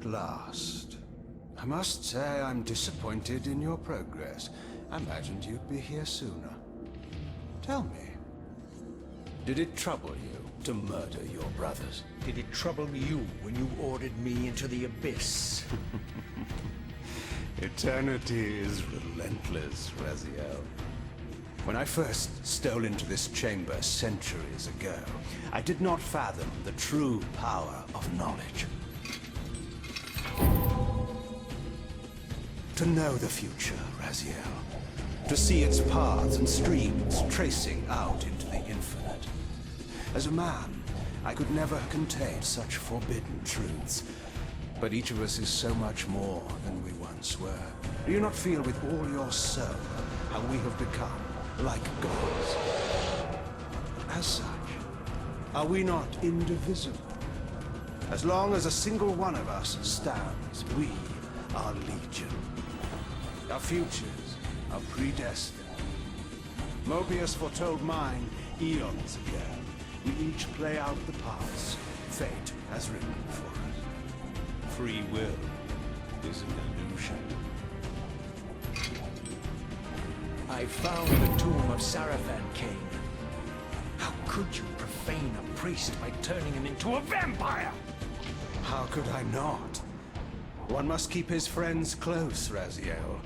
At last. I must say I'm disappointed in your progress. I imagined you'd be here sooner. Tell me, did it trouble you to murder your brothers? Did it trouble you when you ordered me into the abyss? Eternity is relentless, Raziel. When I first stole into this chamber centuries ago, I did not fathom the true power of knowledge. To know the future, Raziel. To see its paths and streams tracing out into the infinite. As a man, I could never contain such forbidden truths. But each of us is so much more than we once were. Do you not feel with all your soul how we have become like gods? As such, are we not indivisible? As long as a single one of us stands, we are legion. Our futures are predestined. Mobius foretold mine eons ago. We each play out the parts fate has written for us. Free will is an illusion. I found the tomb of Sarafan, Kain. How could you profane a priest by turning him into a vampire? How could I not? One must keep his friends close, Raziel,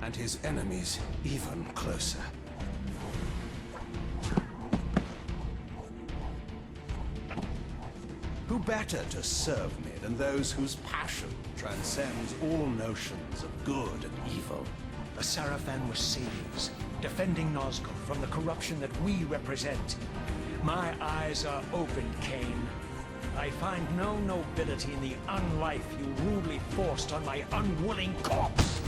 and his enemies even closer. Who better to serve me than those whose passion transcends all notions of good and evil? The Sarafan were saviors, defending Nazgûl from the corruption that we represent. My eyes are open, Kain. I find no nobility in the unlife you rudely forced on my unwilling corpse.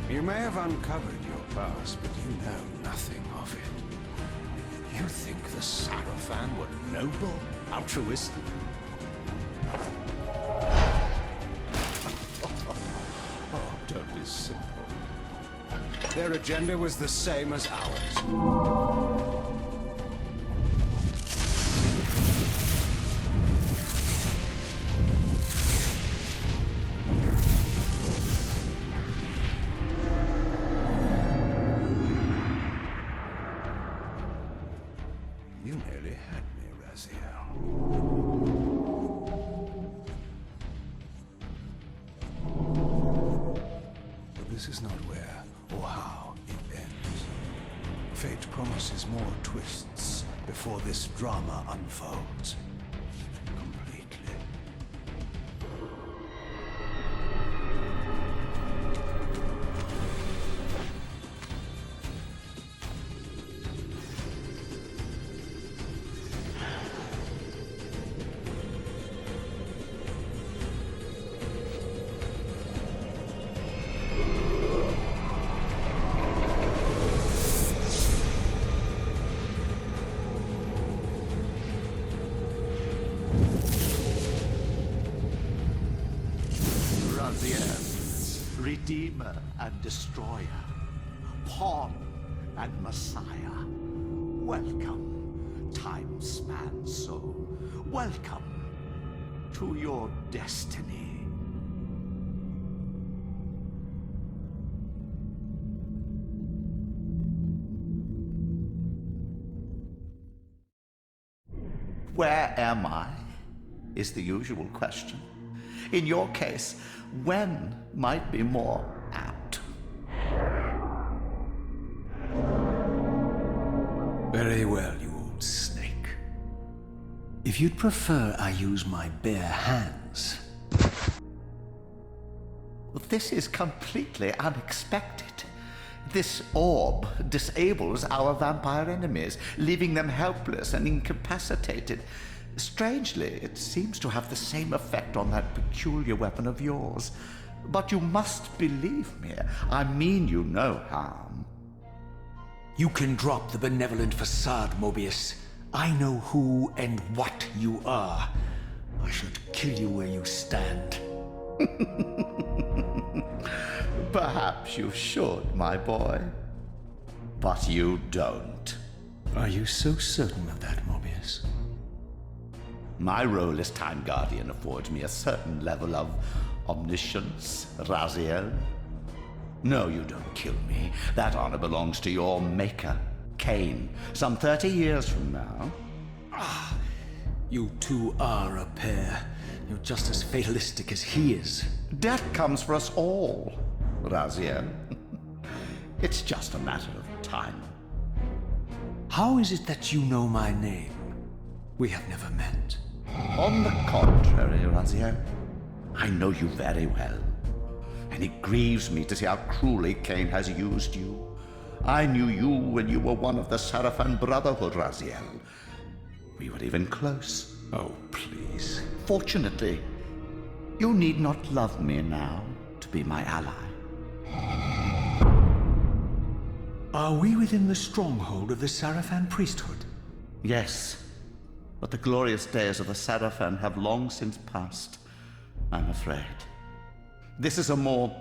You may have uncovered your past, but you know nothing of it. You think the Sarafan were noble, altruistic? Oh, don't be simple. Their agenda was the same as ours. You nearly had me, Raziel. But this is not where or how it ends. Fate promises more twists before this drama unfolds completely. Redeemer and Destroyer, Pawn and Messiah. Welcome, time-span soul. Welcome to your destiny. Where am I? Is the usual question. In your case, when might be more apt. Very well, you old snake. If you'd prefer I use my bare hands... This is completely unexpected. This orb disables our vampire enemies, leaving them helpless and incapacitated. Strangely, it seems to have the same effect on that peculiar weapon of yours. But you must believe me. I mean you no harm. You can drop the benevolent facade, Mobius. I know who and what you are. I should kill you where you stand. Perhaps you should, my boy. But you don't. Are you so certain of that, Mobius? My role as Time Guardian affords me a certain level of omniscience, Raziel. No, you don't kill me. That honor belongs to your maker, Kain, some 30 years from now. You two are a pair. You're just as fatalistic as he is. Death comes for us all, Raziel. It's just a matter of time. How is it that you know my name? We have never met. On the contrary, Raziel, I know you very well. And it grieves me to see how cruelly Kain has used you. I knew you when you were one of the Sarafan Brotherhood, Raziel. We were even close. Oh, please. Fortunately, you need not love me now to be my ally. Are we within the stronghold of the Sarafan priesthood? Yes, but the glorious days of the Sarafan have long since passed, I'm afraid. This is a more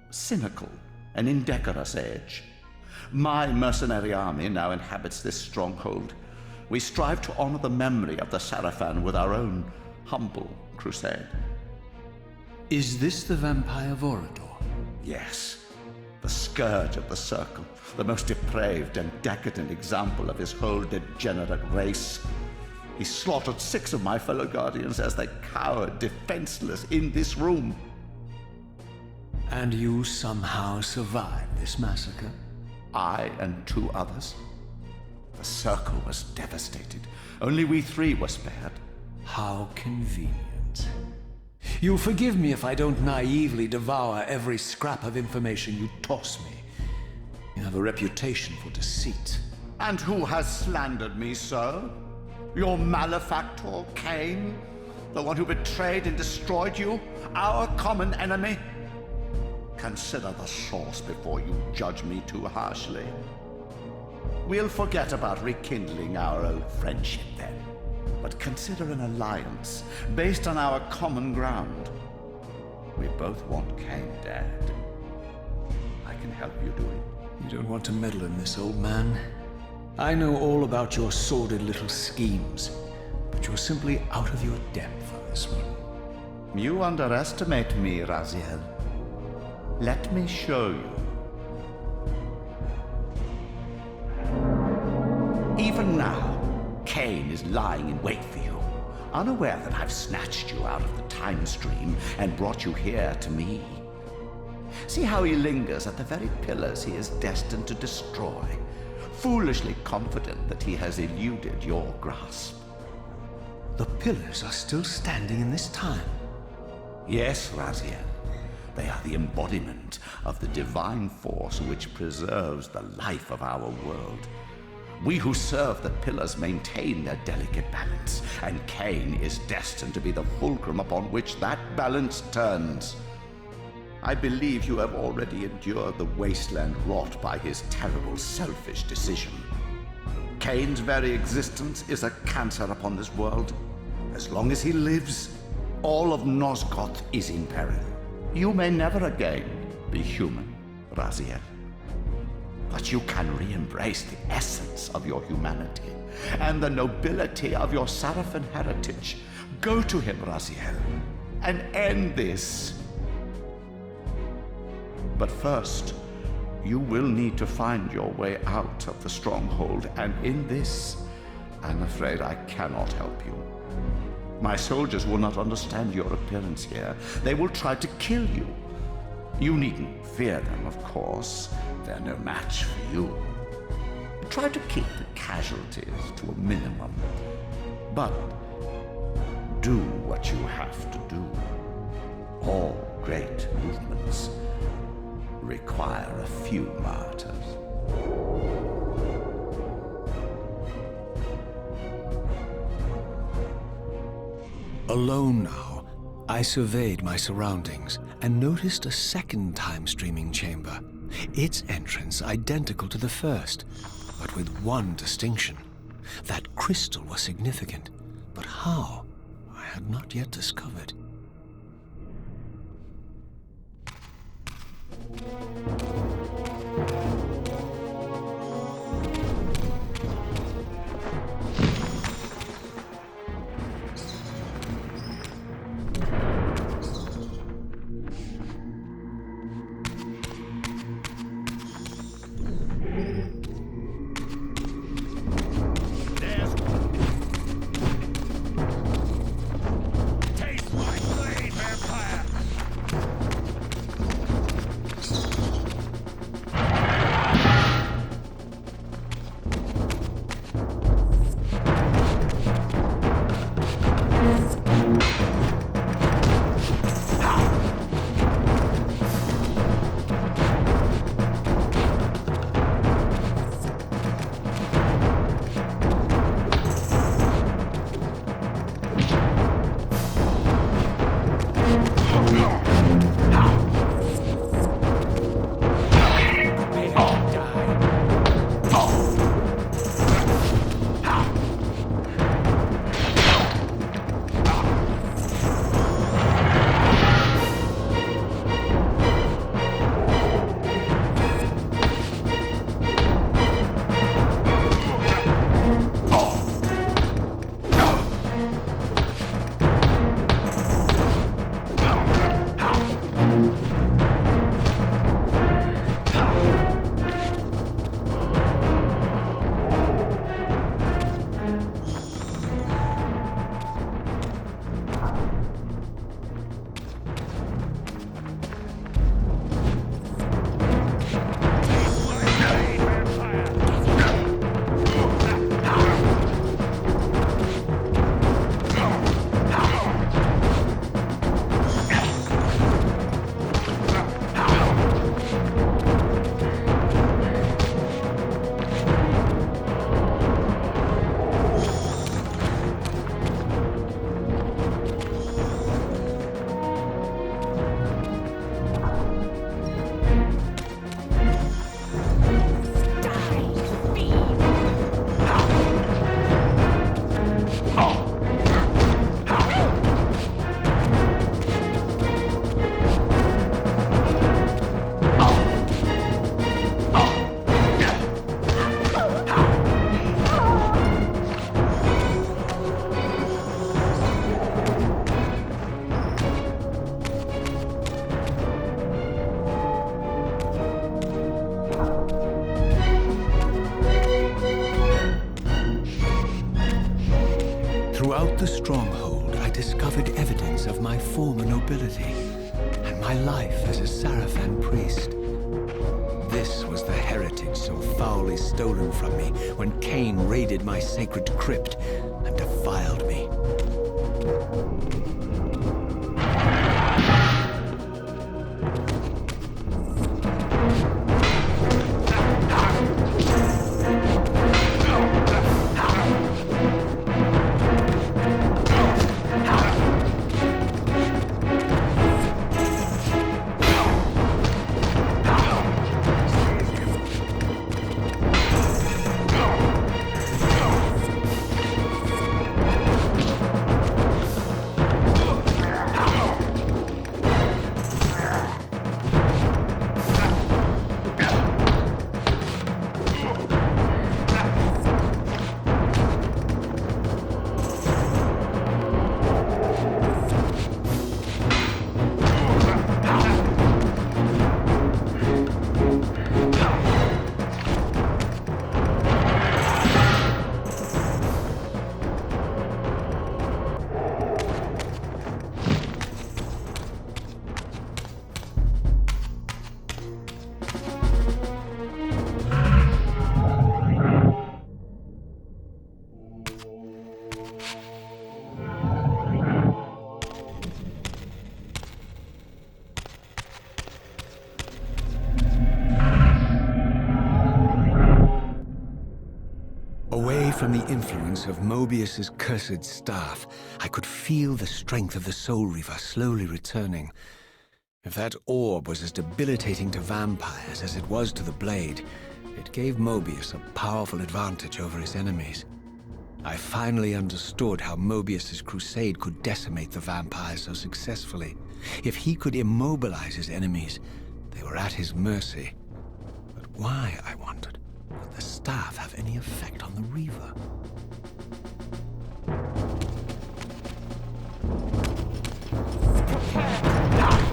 cynical and indecorous age. My mercenary army now inhabits this stronghold. We strive to honor the memory of the Sarafan with our own humble crusade. Is this the Vampire Vorador? Yes, the scourge of the Circle, the most depraved and decadent example of his whole degenerate race. He slaughtered 6 of my fellow Guardians as they cowered defenseless in this room. And you somehow survived this massacre? I and 2 others. The Circle was devastated. Only we 3 were spared. How convenient. You'll forgive me if I don't naively devour every scrap of information you toss me. You have a reputation for deceit. And who has slandered me so? Your malefactor, Kain? The one who betrayed and destroyed you? Our common enemy? Consider the source before you judge me too harshly. We'll forget about rekindling our old friendship then. But consider an alliance based on our common ground. We both want Kain dead. I can help you do it. You don't want to meddle in this, old man. I know all about your sordid little schemes, but you're simply out of your depth on this one. You underestimate me, Raziel. Let me show you. Even now, Kain is lying in wait for you, unaware that I've snatched you out of the time stream and brought you here to me. See how he lingers at the very pillars he is destined to destroy, foolishly confident that he has eluded your grasp. The pillars are still standing in this time. Yes, Raziel. They are the embodiment of the divine force which preserves the life of our world. We who serve the pillars maintain their delicate balance, and Kain is destined to be the fulcrum upon which that balance turns. I believe you have already endured the wasteland wrought by his terrible, selfish decision. Kain's very existence is a cancer upon this world. As long as he lives, all of Nosgoth is in peril. You may never again be human, Raziel. But you can re-embrace the essence of your humanity and the nobility of your Sarafan heritage. Go to him, Raziel, and end this. But first, you will need to find your way out of the stronghold, and in this, I'm afraid I cannot help you. My soldiers will not understand your appearance here. They will try to kill you. You needn't fear them, of course. They're no match for you. Try to keep the casualties to a minimum. But do what you have to do. All great movements require a few martyrs. Alone now, I surveyed my surroundings and noticed a second time-streaming chamber. Its entrance identical to the first, but with one distinction. That crystal was significant, but how? I had not yet discovered. Throughout the stronghold, I discovered evidence of my former nobility and my life as a Sarafan priest. This was the heritage so foully stolen from me when Kain raided my sacred crypt and defiled me. Away from the influence of Mobius's cursed staff, I could feel the strength of the Soul Reaver slowly returning. If that orb was as debilitating to vampires as it was to the blade, it gave Mobius a powerful advantage over his enemies. I finally understood how Mobius's crusade could decimate the vampires so successfully. If he could immobilize his enemies, they were at his mercy. But why, I wondered? Would the staff have any effect on the Reaver? Prepare to die.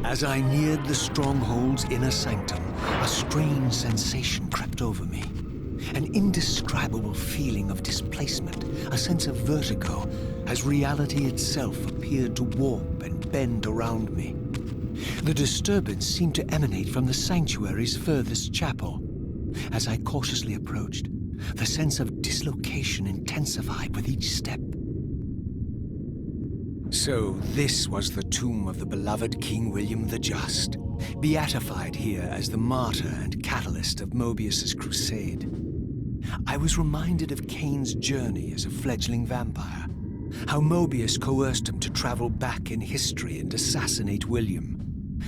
As I neared the stronghold's inner sanctum, a strange sensation crept over me. An indescribable feeling of displacement, a sense of vertigo, as reality itself appeared to warp and bend around me. The disturbance seemed to emanate from the sanctuary's furthest chapel. As I cautiously approached, the sense of dislocation intensified with each step. So this was the tomb of the beloved King William the Just, beatified here as the martyr and catalyst of Mobius's crusade. I was reminded of Kain's journey as a fledgling vampire, how Mobius coerced him to travel back in history and assassinate William,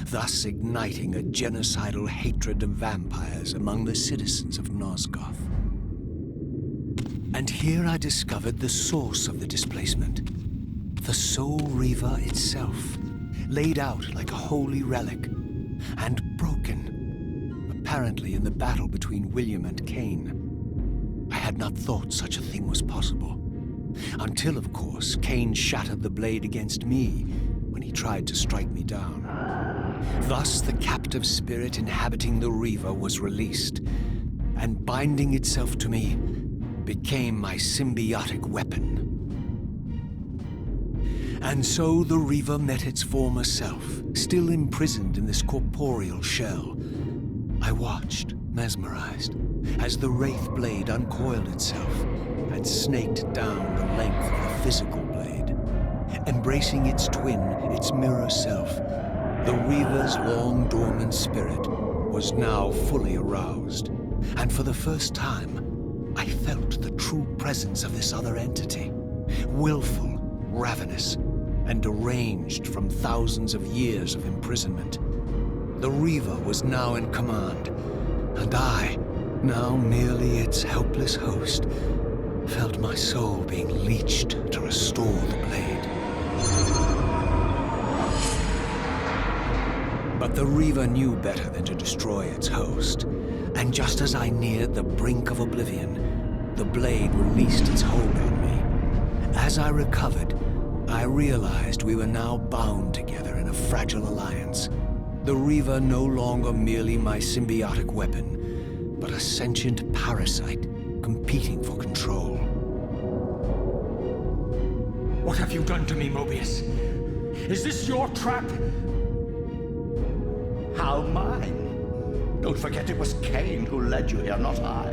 thus igniting a genocidal hatred of vampires among the citizens of Nosgoth. And here I discovered the source of the displacement. The Soul Reaver itself, laid out like a holy relic, and broken, apparently in the battle between William and Kain. I had not thought such a thing was possible. Until, of course, Kain shattered the blade against me when he tried to strike me down. Thus, the captive spirit inhabiting the Reaver was released, and binding itself to me became my symbiotic weapon. And so the Reaver met its former self, still imprisoned in this corporeal shell. I watched, mesmerized, as the Wraith blade uncoiled itself and snaked down the length of the physical blade. Embracing its twin, its mirror self, the Reaver's long-dormant spirit was now fully aroused. And for the first time, I felt the true presence of this other entity. Willful, ravenous, and deranged from thousands of years of imprisonment. The Reaver was now in command, and I, now merely its helpless host, felt my soul being leeched to restore the blade. But the Reaver knew better than to destroy its host, and just as I neared the brink of oblivion, the blade released its hold on me. As I recovered, I realized we were now bound together in a fragile alliance. The Reaver no longer merely my symbiotic weapon, but a sentient parasite competing for control. What have you done to me, Mobius? Is this your trap? How mine? Don't forget it was Kain who led you here, not I.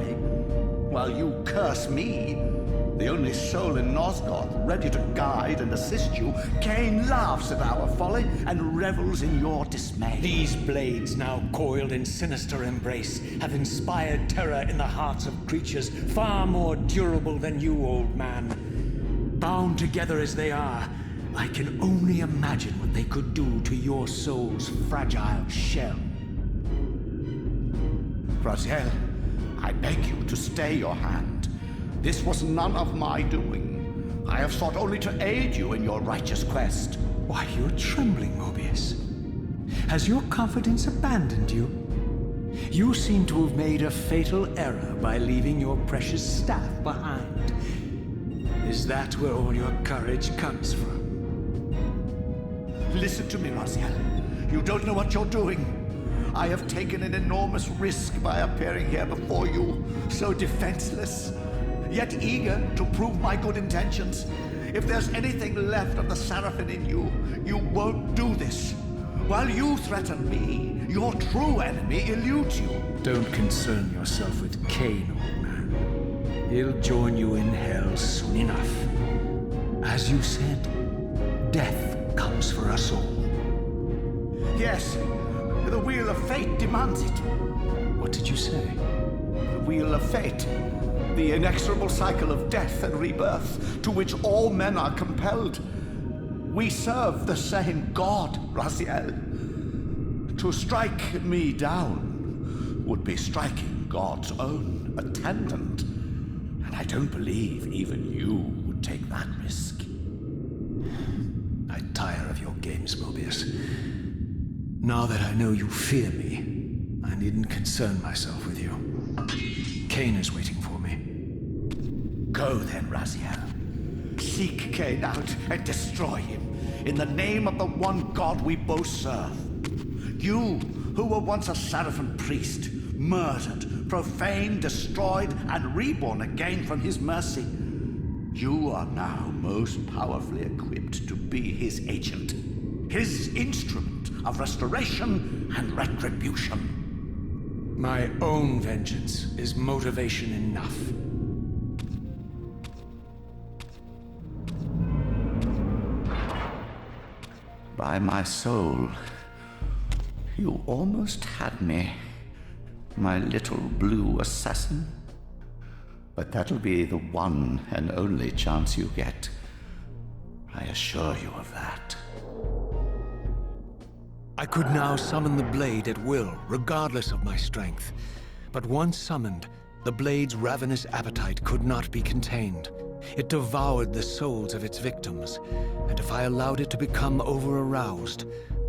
While you curse me, the only soul in Nosgoth ready to guide and assist you, Kain laughs at our folly and revels in your dismay. These blades, now coiled in sinister embrace, have inspired terror in the hearts of creatures far more durable than you, old man. Bound together as they are, I can only imagine what they could do to your soul's fragile shell. Raziel, I beg you to stay your hand. This was none of my doing. I have sought only to aid you in your righteous quest. Why, you're trembling, Mobius. Has your confidence abandoned you? You seem to have made a fatal error by leaving your precious staff behind. Is that where all your courage comes from? Listen to me, Raziel. You don't know what you're doing. I have taken an enormous risk by appearing here before you, so defenseless, yet eager to prove my good intentions. If there's anything left of the Seraphim in you, you won't do this. While you threaten me, your true enemy eludes you. Don't concern yourself with Kain, old man. He'll join you in hell soon enough. As you said, death comes for us all. Yes, the wheel of fate demands it. What did you say? The wheel of fate. The inexorable cycle of death and rebirth to which all men are compelled. We serve the same God, Raziel. To strike me down would be striking God's own attendant. And I don't believe even you would take that risk. I tire of your games, Mobius. Now that I know you fear me, I needn't concern myself with you. Kain is waiting for me. Go then, Raziel. Seek Kain out and destroy him in the name of the one God we both serve. You, who were once a Seraphim priest, murdered, profaned, destroyed, and reborn again from his mercy. You are now most powerfully equipped to be his agent, his instrument of restoration and retribution. My own vengeance is motivation enough. By my soul, you almost had me, my little blue assassin. But that'll be the one and only chance you get. I assure you of that. I could now summon the blade at will, regardless of my strength. But once summoned, the blade's ravenous appetite could not be contained. It devoured the souls of its victims, and if I allowed it to become over-aroused,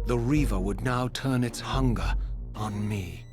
the Reaver would now turn its hunger on me.